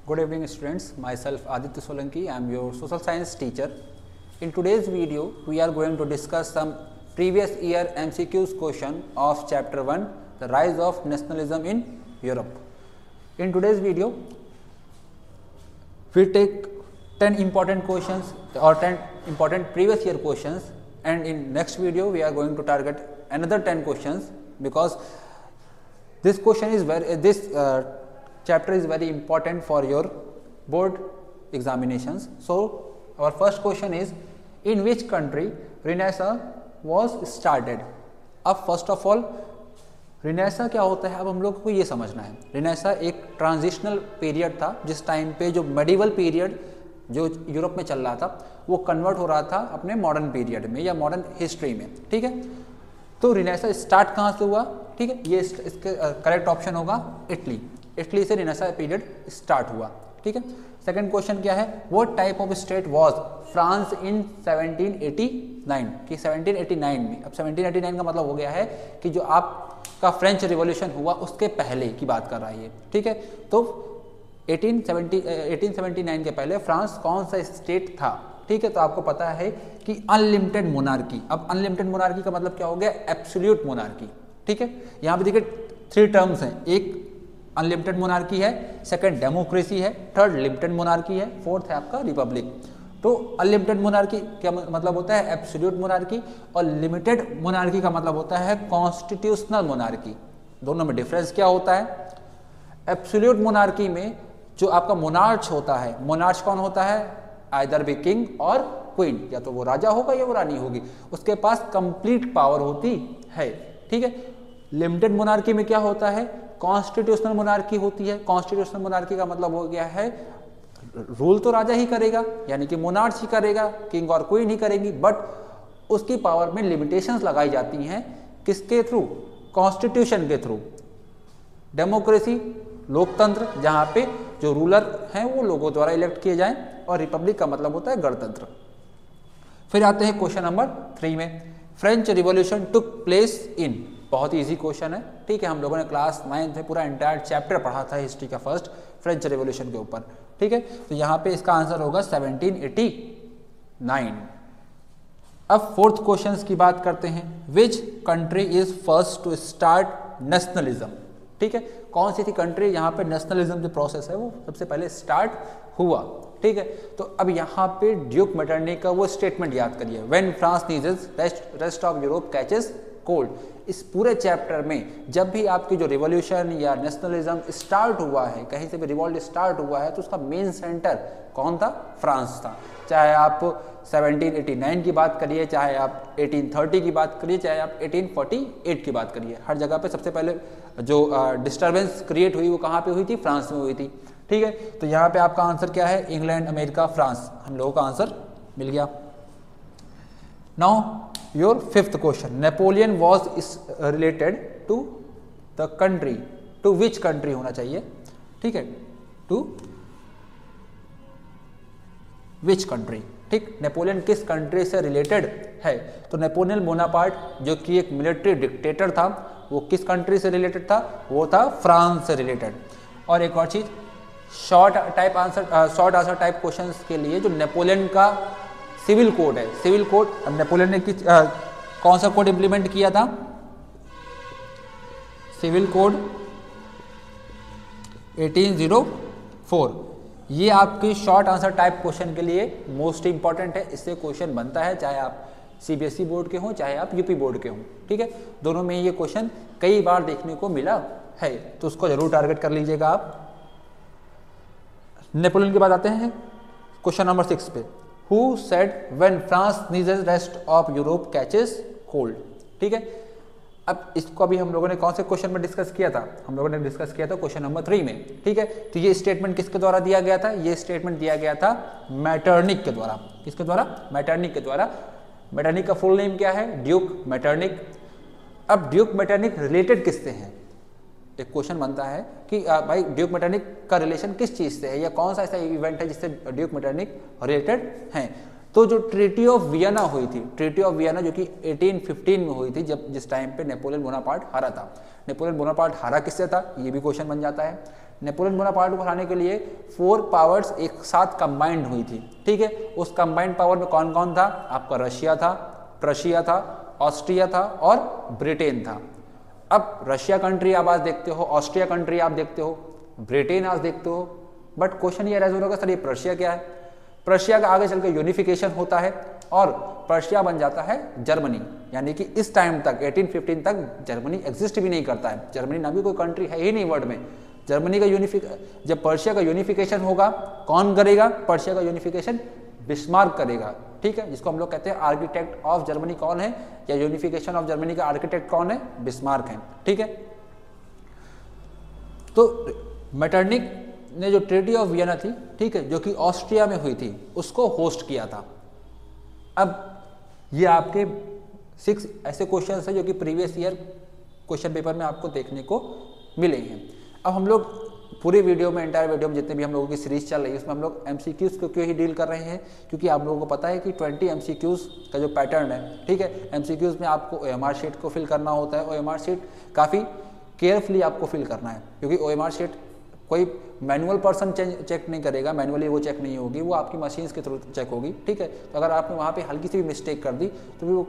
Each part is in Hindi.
Good evening students, myself Aditya Solanki, I am your social science teacher. In today's video, we are going to discuss some previous year MCQs question of chapter 1, the rise of nationalism in Europe. In today's video, we take 10 important questions or 10 important previous year questions, and in next video we are going to target another 10 questions because this question is chapter is very important for your board examinations. So our first question is, in which country Renaissance was started? अब फर्स्ट ऑफ ऑल रिनेसा क्या होता है, अब हम लोग को ये समझना है। रिनेसा एक ट्रांजिशनल पीरियड था जिस टाइम पे जो मेडिवल पीरियड जो यूरोप में चल रहा था वो कन्वर्ट हो रहा था अपने मॉडर्न पीरियड में या मॉडर्न हिस्ट्री में। ठीक है, तो रिनेसा स्टार्ट कहाँ से हुआ? ठीक है, ये इसके करेक्ट ऑप्शन होगा इटली। इटली से रिनेसा पीरियड स्टार्ट हुआ। ठीक है, सेकंड क्वेश्चन क्या है, what type of state was France in 1789? कि 1789 में, अब 1789 का मतलब हो गया है कि जो आपका फ्रेंच रिवॉल्यूशन हुआ उसके पहले की बात कर रहा है ये। ठीक है, तो 1879 के पहले फ्रांस कौन सा स्टेट था? ठीक है, तो आपको पता है कि अनलिमिटेड मोनार्की। अब अनलिमिटेड मोनार्की का मतलब क्या हो गया? Absolute monarchy. ठीक है, यहाँ पे देखिए 3 टर्म्स हैं, एक अनलिमिटेड मोनार्की है, सेकंड डेमोक्रेसी है, थर्ड लिमिटेड मोनार्की है, फोर्थ है आपका रिपब्लिक। तो अनलिमिटेड मोनार्की क्या मतलब होता है? एब्सोल्यूट मोनार्की, और लिमिटेड मोनार्की का मतलब होता है कॉन्स्टिट्यूशनल मोनार्की। दोनों में डिफरेंस क्या होता है? एब्सोल्यूट मोनार्की में जो आपका मोनार्च होता है, मोनार्च कौन होता है? आइदर बी किंग और क्वीन, या तो वो राजा होगा या वो रानी होगी, उसके पास कंप्लीट पावर होती है। ठीक है, लिमिटेड मोनार्की में क्या होता है? कॉन्स्टिट्यूशनल मोनार्की होती है। कॉन्स्टिट्यूशनल मोनार्की का मतलब हो गया है रूल तो राजा ही करेगा, यानी कि मोनार्च ही करेगा, किंग और क्वीन ही करेंगी, बट उसकी पावर में लिमिटेशंस लगाई जाती हैं। किसके थ्रू? कॉन्स्टिट्यूशन के थ्रू। डेमोक्रेसी लोकतंत्र, जहां पे जो रूलर हैं वो लोगों द्वारा इलेक्ट किए जाएं, और रिपब्लिक का मतलब होता है गणतंत्र। फिर आते हैं क्वेश्चन नंबर 3 में, French revolution took place in. बहुत इजी क्वेश्चन है। ठीक है, हम लोगों ने क्लास 9 में पूरा एंटायर चैप्टर पढ़ा था हिस्ट्री का फर्स्ट फ्रेंच रिवॉल्यूशन के ऊपर। ठीक है, तो यहाँ पे इसका आंसर होगा 1789। अब फोर्थ क्वेश्चन की बात करते हैं, which country is first to start nationalism? ठीक है, कौन सी थी कंट्री यहाँ पे नेशनलिज्म जो प्रोसेस है वो सबसे पहले स्टार्ट हुआ? ठीक है, तो अब यहाँ पे ड्यूक मेटरनिख का वो स्टेटमेंट याद करिए, when France needs rest of Europe catches cold. इस पूरे चैप्टर में जब भी आपकी जो रिवॉल्यूशन या नेशनलिज्म स्टार्ट हुआ है, कहीं से भी रिवॉल्ट स्टार्ट हुआ है, तो उसका मेन सेंटर कौन था? फ्रांस था। चाहे आप 1789 की बात करिए, चाहे आप 1830 की बात करिए, चाहे आप 1848 की बात करिए, हर जगह पे सबसे पहले जो डिस्टर्बेंस क्रिएट हुई वो कहाँ पे हुई थी? फ्रांस में हुई थी। ठीक है, तो यहाँ पे आपका आंसर क्या है? England, America, France. हम लोगों का आंसर मिल गया। Now your fifth question, Napoleon was related to the country, to which country होना चाहिए? ठीक है, टू विच कंट्री। ठीक, नेपोलियन किस कंट्री से रिलेटेड है? तो नेपोलियन बोनापार्ट जो कि एक मिलिट्री डिक्टेटर था, वो किस कंट्री से रिलेटेड था? वो था फ्रांस से रिलेटेड। और एक और चीज, शॉर्ट आंसर टाइप क्वेश्चंस के लिए जो नेपोलियन का सिविल कोड है, सिविल कोड, नेपोलियन ने कौन सा कोड इंप्लीमेंट किया था? Civil code 1804। ये आपकी शॉर्ट आंसर टाइप क्वेश्चन के लिए मोस्ट इंपॉर्टेंट है। इससे क्वेश्चन बनता है, चाहे आप सीबीएसई बोर्ड के हों चाहे आप यूपी बोर्ड के हों। ठीक है, दोनों में ये क्वेश्चन कई बार देखने को मिला है, तो उसको जरूर टारगेट कर लीजिएगा आप। नेपोलियन की बात आते हैं क्वेश्चन नंबर 6 पे, Who said when France needs rest of Europe catches cold? ठीक है, अब इसको अभी हम लोगों ने कौन से क्वेश्चन में डिस्कस किया था? हम लोगों ने डिस्कस किया था क्वेश्चन नंबर 3 में। ठीक है, तो ये स्टेटमेंट किसके द्वारा दिया गया था? ये स्टेटमेंट दिया गया था मेटरनिख के द्वारा। किसके द्वारा? मेटरनिख के द्वारा। मेटरनिख का फुल नेम क्या है? Duke Metternich. अब ड्यूक मेटरनिख रिलेटेड किससे हैं? एक क्वेश्चन बनता है कि भाई ड्यूक मेटरनिख का रिलेशन किस चीज से है, या कौन सा ऐसा इवेंट है जिससे ड्यूक मेटरनिख रिलेटेड हैं? तो जो ट्रीटी ऑफ वियना हुई थी, ट्रीटी ऑफ वियना जो कि 1815 में हुई थी, जब जिस टाइम पे नेपोलियन बोनापार्ट हारा था। नेपोलियन बोनापार्ट हारा किससे था? ये भी क्वेश्चन बन जाता है। नेपोलियन बोनापार्ट को हराने के लिए 4 पावर्स एक साथ कंबाइंड हुई थी, ठीक है। उस कंबाइंड पावर में कौन कौन था? आपका रशिया था, प्रशिया था, ऑस्ट्रिया था और ब्रिटेन था। अब रशिया कंट्री आप आज देखते हो, ऑस्ट्रिया कंट्री आप देखते हो, ब्रिटेन आज देखते हो, बट क्वेश्चन ये रेज होगा सर ये प्रशिया क्या है? प्रशिया का आगे चल के यूनिफिकेशन होता है और प्रशिया बन जाता है जर्मनी, यानी कि इस टाइम तक 1815 तक जर्मनी एग्जिस्ट भी नहीं करता है। जर्मनी ना भी कोई कंट्री है ही नहीं वर्ल्ड में। जर्मनी का जब पर्शिया का यूनिफिकेशन होगा, कौन करेगा पर्शिया का यूनिफिकेशन? बिस्मार्क करेगा, ठीक है, जिसको हम लोग कहते हैं आर्किटेक्ट ऑफ जर्मनी कौन है, या यूनिफिकेशन ऑफ जर्मनी का आर्किटेक्ट कौन है? बिस्मार्क है, ठीक है। तो मेटरनिक ने जो ट्रीटी ऑफ वियना थी, ठीक है, जो कि ऑस्ट्रिया में हुई थी, उसको होस्ट किया था। अब ये आपके 6 ऐसे क्वेश्चंस हैं जो कि प्रीवियस ईयर क्वेश्चन पेपर में आपको देखने को मिले हैं। अब हम लोग पूरी वीडियो में, एंटायर वीडियो में जितने भी हम लोगों की सीरीज चल रही है उसमें हम लोग एमसीक्यूज को क्यों ही डील कर रहे हैं, क्योंकि आप लोगों को पता है कि 20 एमसीक्यूज का जो पैटर्न है, ठीक है, एमसीक्यूज में आपको ओएमआर शीट को फिल करना होता है। ओएमआर शीट काफ़ी केयरफुली आपको फिल करना है, क्योंकि ओएमआर शीट कोई मैनुअल पर्सन चेक नहीं करेगा, मैनुअली वो चेक नहीं होगी, वो आपकी मशीन्स के थ्रू चेक होगी, ठीक है। तो अगर आपने वहाँ पे हल्की सी भी मिस्टेक कर दी तो भी वो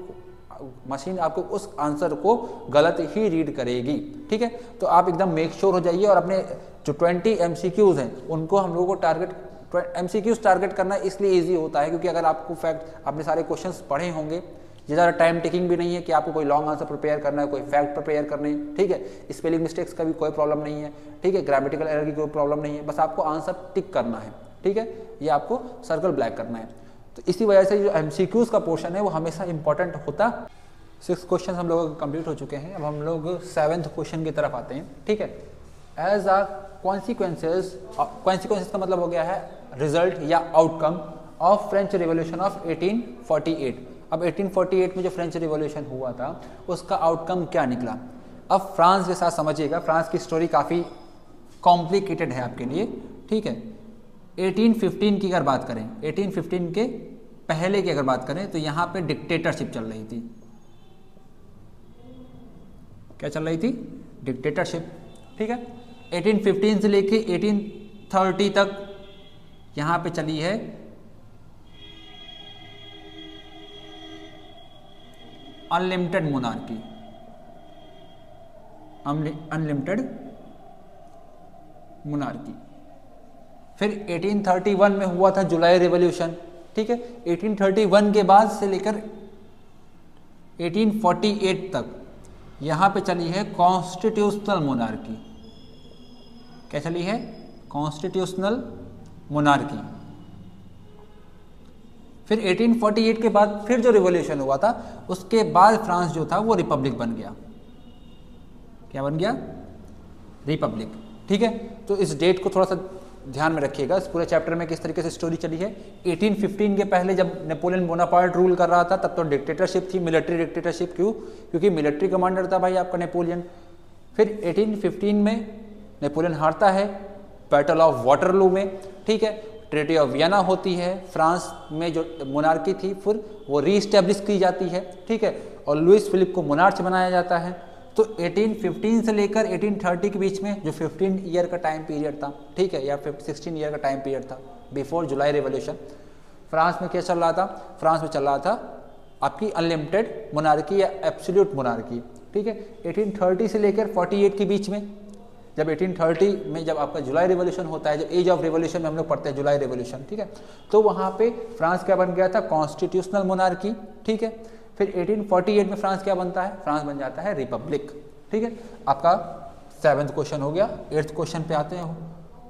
मशीन आपको उस आंसर को गलत ही रीड करेगी, ठीक है। तो आप एकदम मेक श्योर हो जाइए और अपने जो 20 एमसीक्यूज हैं उनको हम लोगों को टारगेट, एमसीक्यूज टारगेट करना इसलिए ईजी होता है क्योंकि अगर आपको फैक्ट, आपने सारे क्वेश्चंस पढ़े होंगे, ये ज़्यादा टाइम टेकिंग भी नहीं है कि आपको कोई लॉन्ग आंसर प्रिपेयर करना है, कोई फैक्ट प्रिपेयर करने, ठीक है। स्पेलिंग मिस्टेक्स का भी कोई प्रॉब्लम नहीं है, ठीक है, ग्रामेटिकल एरर की कोई प्रॉब्लम नहीं है, बस आपको आंसर टिक करना है, ठीक है, ये आपको सर्कल ब्लैक करना है। तो इसी वजह से जो एमसीक्यूज का पोर्शन है वो हमेशा इंपॉर्टेंट होता। 6 क्वेश्चन हम लोग कंप्लीट हो चुके हैं। अब हम लोग 7th क्वेश्चन की तरफ आते हैं, ठीक है। एज आ कॉन्सिक्वेंसेस का मतलब हो गया है रिजल्ट या outcome of French revolution of 1848। अब 1848 में जो फ्रेंच रिवॉल्यूशन हुआ था उसका आउटकम क्या निकला? अब फ्रांस के साथ समझिएगा, फ्रांस की स्टोरी काफ़ी कॉम्प्लिकेटेड है आपके लिए, ठीक है। 1815 की अगर बात करें, 1815 के पहले की अगर बात करें तो यहाँ पे डिक्टेटरशिप चल रही थी। क्या चल रही थी? डिक्टेटरशिप, ठीक है। 1815 से लेके 1830 तक यहाँ पे चली है अनलिमिटेड मोनार्की, अनलिमिटेड मोनार्की। फिर 1831 में हुआ था जुलाई रिवॉल्यूशन, ठीक है। 1831 के बाद से लेकर 1848 तक यहाँ पे चली है कॉन्स्टिट्यूशनल मोनार्की। क्या चली है? Constitutional monarchy. फिर 1848 के बाद फिर जो रिवॉल्यूशन हुआ था उसके बाद फ्रांस जो था वो रिपब्लिक बन गया। क्या बन गया? रिपब्लिक, ठीक है। तो इस डेट को थोड़ा सा ध्यान में रखिएगा, इस पूरे चैप्टर में किस तरीके से स्टोरी चली है। 1815 के पहले जब नेपोलियन बोनापार्ट रूल कर रहा था तब तो डिक्टेटरशिप थी, मिलिट्री डिक्टेटरशिप। क्यों? क्योंकि मिलिट्री कमांडर था भाई आपका नेपोलियन। फिर 1815 में नेपोलियन हारता है बैटल ऑफ वाटरलू में, ठीक है। ट्रीटी ऑफ वियना होती है, फ्रांस में जो मोनार्की थी फिर वो रीस्टेब्लिश की जाती है, ठीक है। और लुइस फिलिप को मोनार्च बनाया जाता है। तो 1815 से लेकर 1830 के बीच में जो 15 ईयर का टाइम पीरियड था, ठीक है, या 16 ईयर का टाइम पीरियड था बिफोर जुलाई रिवॉल्यूशन, फ्रांस में क्या चल रहा था? फ्रांस में चल रहा था आपकी अनलिमिटेड मोनार्की या एब्सोल्यूट मोनार्की, ठीक है। 1830 से लेकर 48 के बीच में, जब 1830 में जब आपका जुलाई रिवॉल्यूशन होता है, जब एज ऑफ रिवॉल्यूशन में हम लोग पढ़ते हैं जुलाई रिवॉल्यूशन, ठीक है, तो वहाँ पे फ्रांस क्या बन गया था? कॉन्स्टिट्यूशनल मोनार्की, ठीक है। फिर 1848 में फ्रांस क्या बनता है? फ्रांस बन जाता है रिपब्लिक, ठीक है। आपका 7th क्वेश्चन हो गया। 8th क्वेश्चन पे आते हैं।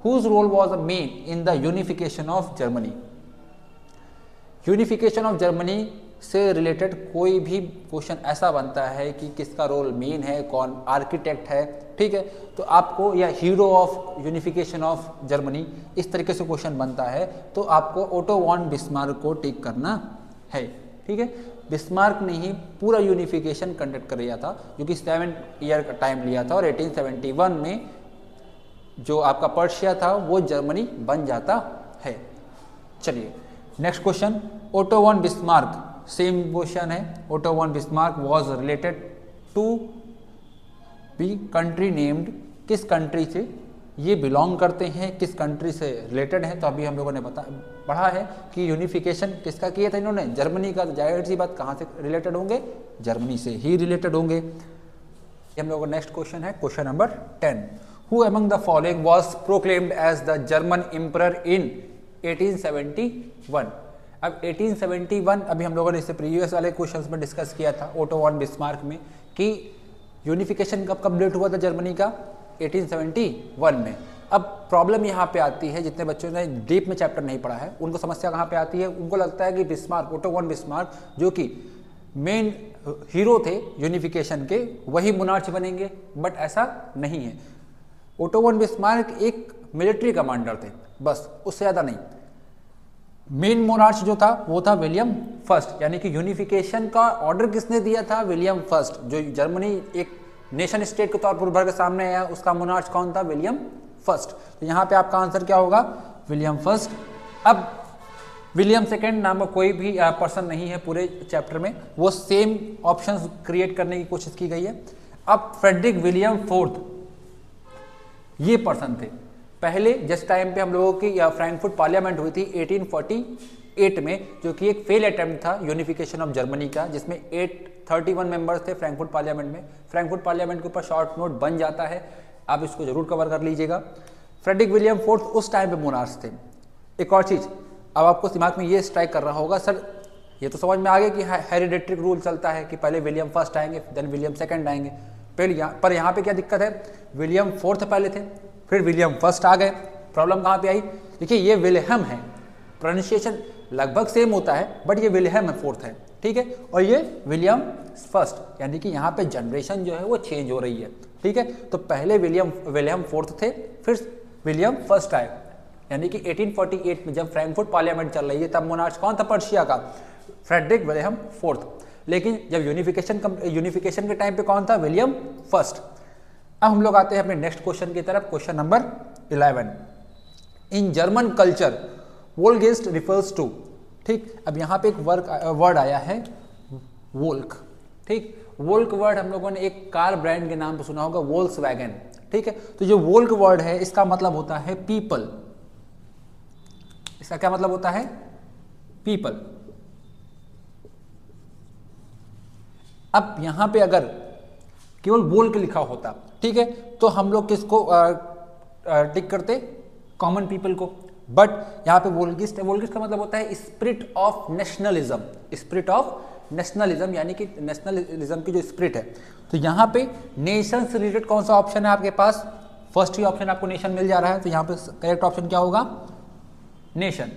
Whose role was main in the unification of Germany? Unification of Germany से रिलेटेड कोई भी क्वेश्चन ऐसा बनता है कि किसका रोल मेन है, कौन आर्किटेक्ट है, ठीक है, तो आपको, या hero of unification of Germany, इस तरीके से क्वेश्चन बनता है तो आपको ओटो वॉन बिस्मार्क को टिक करना है, ठीक है। बिस्मार्क ने ही पूरा यूनिफिकेशन कंडक्ट कर लिया था, जो कि 7 ईयर का टाइम लिया था, और 1871 में जो आपका पर्शिया था वो जर्मनी बन जाता है। चलिए next question. Otto von Bismarck, same question है। Otto von Bismarck was related to be country named, किस कंट्री से ये बिलोंग करते हैं किस कंट्री से रिलेटेड है, तो अभी हम लोगों ने पढ़ा है कि यूनिफिकेशन किसका किया था इन्होंने, जर्मनी का। तो जाहिर सी बात कहाँ से रिलेटेड होंगे, जर्मनी से ही रिलेटेड होंगे। ये हम लोगों का नेक्स्ट क्वेश्चन है, question number 10। Who among the following was proclaimed as the German emperor in 1871। अब 1871 अभी हम लोगों ने इससे प्रीवियस वाले क्वेश्चंस में डिस्कस किया था ओटो वॉन बिस्मार्क में कि यूनिफिकेशन कब डेट हुआ था जर्मनी का, 1871 में। अब प्रॉब्लम यहाँ पे आती है, जितने बच्चों ने डीप में चैप्टर नहीं पढ़ा है उनको समस्या कहाँ पे आती है, उनको लगता है कि बिस्मार्क, ओटो वॉन बिस्मार्क जो कि मेन हीरो थे यूनिफिकेशन के, वही मोनार्च बनेंगे, बट ऐसा नहीं है। ओटो वॉन बिस्मार्क एक मिलिट्री कमांडर थे बस, उससे ज़्यादा नहीं। मेन मोनार्च जो था वो था विलियम फर्स्ट, यानी कि यूनिफिकेशन का ऑर्डर किसने दिया था, विलियम फर्स्ट। जो जर्मनी एक नेशन स्टेट के तौर पर उभर के सामने आया, उसका मोनार्च कौन था, विलियम फर्स्ट। तो यहाँ पे आपका आंसर क्या होगा, विलियम फर्स्ट। अब विलियम सेकेंड नाम का कोई भी पर्सन नहीं है पूरे चैप्टर में, वो सेम ऑप्शंस क्रिएट करने की कोशिश की गई है। अब फ्रेडरिक विलियम फोर्थ ये पर्सन थे। पहले जिस टाइम पे हम लोगों की फ्रैंकफर्ट पार्लियामेंट हुई थी 1848 में, जो कि एक फेल अटेम्प्ट था यूनिफिकेशन ऑफ जर्मनी का, जिसमें 831 मेंबर्स थे फ्रैंकफर्ट पार्लियामेंट में। फ्रैंकफर्ट पार्लियामेंट के ऊपर शॉर्ट नोट बन जाता है, आप इसको जरूर कवर कर लीजिएगा। फ्रेडरिक विलियम फोर्थ उस टाइम पे मोनार्च थे। एक और चीज़ अब आपको दिमाग में ये स्ट्राइक कर रहा होगा, सर ये तो समझ में आ गया कि हेरिडेटरी रूल चलता है कि पहले विलियम फर्स्ट आएंगे देन विलियम सेकेंड आएंगे। पर यहाँ पे क्या दिक्कत है, विलियम फोर्थ पहले थे फिर विलियम फर्स्ट आ गए। प्रॉब्लम कहाँ पे आई, देखिए ये विलियम है, प्रोनाउंसिएशन लगभग सेम होता है बट ये विलियम है फोर्थ है, ठीक है, और ये विलियम फर्स्ट, यानी कि यहाँ पे जनरेशन जो है वो चेंज हो रही है, ठीक है। तो पहले विलियम फोर्थ थे फिर विलियम फर्स्ट आए, यानी कि 1848 में जब फ्रैंकफर्ट पार्लियामेंट चल रही है तब मोनार्च कौन था पर्शिया का, फ्रेडरिक विलियम फोर्थ। लेकिन जब यूनिफिकेशन के टाइम पे कौन था, विलियम फर्स्ट। अब हम लोग आते हैं अपने नेक्स्ट क्वेश्चन की तरफ, question number 11। In German culture Volksgeist refers to, ठीक। अब यहाँ पे एक वर्ड आया है वोल्क, ठीक। वोल्क वर्ड हम लोगों ने एक कार ब्रांड के नाम पे सुना होगा, वोल्क्सवैगन, ठीक है। तो जो वोल्क वर्ड है इसका मतलब होता है पीपल, इसका क्या मतलब होता है, पीपल। अब यहां पे अगर केवल वोल्क लिखा होता, ठीक है, तो हम लोग किसको टिक करते, कॉमन पीपल को, बट यहाँ पे वोल्गिस्ट है। वोल्गिस्ट का मतलब होता है spirit of nationalism, spirit of nationalism, यानी कि नेशनलिज्म की जो स्पिरिट है। तो यहाँ पे नेशन से रिलेटेड कौन सा ऑप्शन है आपके पास, फर्स्ट ही ऑप्शन आपको नेशन मिल जा रहा है, तो यहाँ पे करेक्ट ऑप्शन क्या होगा, नेशन।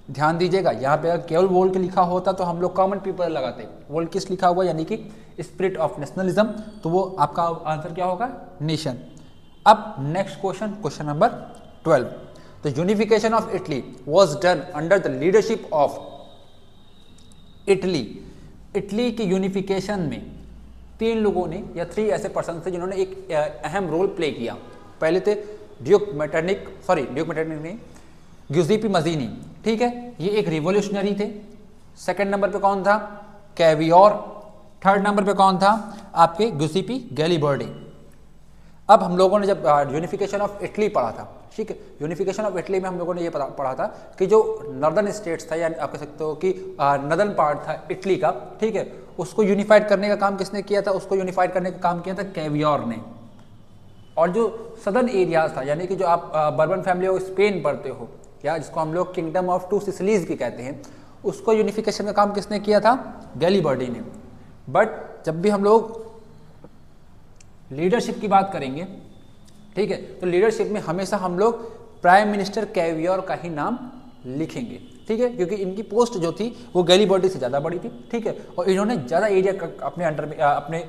ध्यान दीजिएगा, यहाँ पे अगर केवल वोल्क लिखा होता तो हम लोग कॉमन पीपल लगाते, वोल्किस्ट लिखा हुआ यानी कि स्पिरिट ऑफ नेशनलिज्म, तो वो आपका आंसर क्या होगा, नेशन। अब next question number 12। The unification of Italy was done under the leadership of Italy. Italy की यूनिफिकेशन में 3 लोगों ने या 3 ऐसे पर्सन थे जिन्होंने एक अहम रोल प्ले किया। पहले थे ड्यूक मेटरनिक नहीं, ग्युसेप्पे मज़ीनी, ठीक है, ये एक रिवोल्यूशनरी थे। सेकंड नंबर पे कौन था, कैवियोर। थर्ड नंबर पे कौन था, आपके ग्युसेप्पे गैरिबल्डी। अब हम लोगों ने जब यूनिफिकेशन ऑफ इटली पढ़ा था, ठीक है, यूनिफिकेशन ऑफ इटली में हम लोगों ने ये पढ़ा था कि जो नॉर्दर्न स्टेट्स था, या आप कह सकते हो कि नॉर्दर्न पार्ट था इटली का, ठीक है, उसको यूनिफाइड करने का काम किसने किया था, उसको यूनिफाइड करने का काम किया था कैवियोर ने। और जो सदर्न एरियाज था, यानी कि जो आप बर्बन फैमिली ऑफ स्पेन पढ़ते हो, या जिसको हम लोग किंगडम ऑफ 2 सिसिलीज भी कहते हैं, उसको यूनिफिकेशन का काम किसने किया था, गैरिबल्डी ने। बट जब भी हम लोग लीडरशिप की बात करेंगे, ठीक है, तो लीडरशिप में हमेशा हम लोग प्राइम मिनिस्टर कैवियोर का ही नाम लिखेंगे, ठीक है, क्योंकि इनकी पोस्ट जो थी वो गैरिबल्डी से ज़्यादा बड़ी थी, ठीक है, और इन्होंने ज़्यादा एरिया अपने अंडर में अपने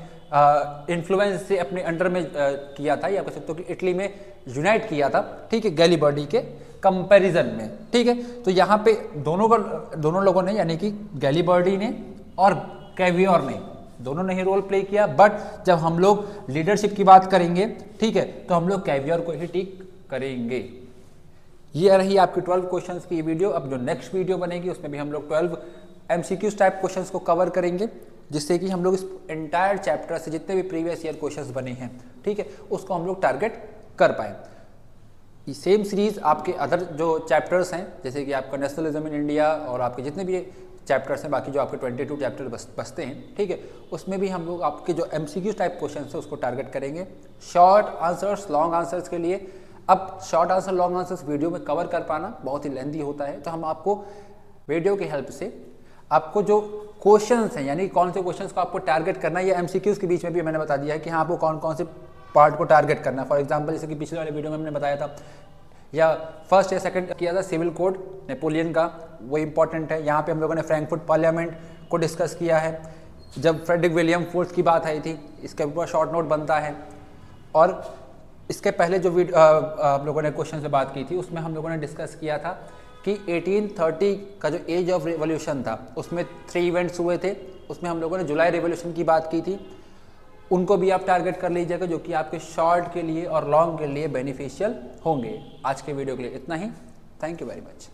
इन्फ्लुएंस से अपने अंडर में किया था, या कह सकते हो कि इटली में यूनाइट किया था, ठीक है, गैरिबल्डी के कंपैरिजन में, ठीक है। तो यहाँ पे दोनों लोगों ने, यानी कि गैरिबल्डी ने और कैवियोर ने, दोनों ने ही रोल प्ले किया। बट जब हम लोग लीडरशिप की बात करेंगे, ठीक है, तो हम लोग कैवियोर को ही टिक करेंगे। ये रही आपकी 12 क्वेश्चंस की वीडियो। अब जो नेक्स्ट वीडियो बनेगी उसमें भी हम लोग 12 MCQs टाइप क्वेश्चंस को कवर करेंगे, जिससे कि हम लोग इस एंटायर चैप्टर से जितने भी प्रीवियस ईयर क्वेश्चंस बने हैं, ठीक है, उसको हम लोग टारगेट कर पाए। सेम सीरीज़ आपके अदर जो चैप्टर्स हैं, जैसे कि आपका नेशनलिज्म इन इंडिया और आपके जितने भी चैप्टर्स हैं, बाकी जो आपके 22 चैप्टर बचते हैं, ठीक है, उसमें भी हम लोग आपके जो MCQ टाइप क्वेश्चन है उसको टारगेट करेंगे। शॉर्ट आंसर्स, लॉन्ग आंसर्स के लिए, अब short answer long answers video में कवर कर पाना बहुत ही लेंथी होता है, तो हम आपको वीडियो की हेल्प से आपको जो क्वेश्चंस हैं, यानी कौन से क्वेश्चंस को आपको टारगेट करना है, या MCQs के बीच में भी मैंने बता दिया है कि हाँ आपको कौन कौन से पार्ट को टारगेट करना है। फॉर एग्जांपल जैसे कि पिछले वाले वीडियो में हमने बताया था, या फर्स्ट या सेकंड किया था सिविल कोड नेपोलियन का, वो इंपॉर्टेंट है। यहाँ पे हम लोगों ने फ्रैंकफर्ट पार्लियामेंट को डिस्कस किया है, जब फ्रेडरिक विलियम फोर्थ की बात आई थी, इसके ऊपर शॉर्ट नोट बनता है। और इसके पहले जो हम लोगों ने क्वेश्चन से बात की थी, उसमें हम लोगों ने डिस्कस किया था कि 1830 का जो एज ऑफ रिवॉल्यूशन था, उसमें 3 इवेंट्स हुए थे, उसमें हम लोगों ने जुलाई रिवॉल्यूशन की बात की थी, उनको भी आप टारगेट कर लीजिएगा, जो कि आपके शॉर्ट के लिए और लॉन्ग के लिए बेनिफिशियल होंगे। आज के वीडियो के लिए इतना ही, थैंक यू वेरी मच।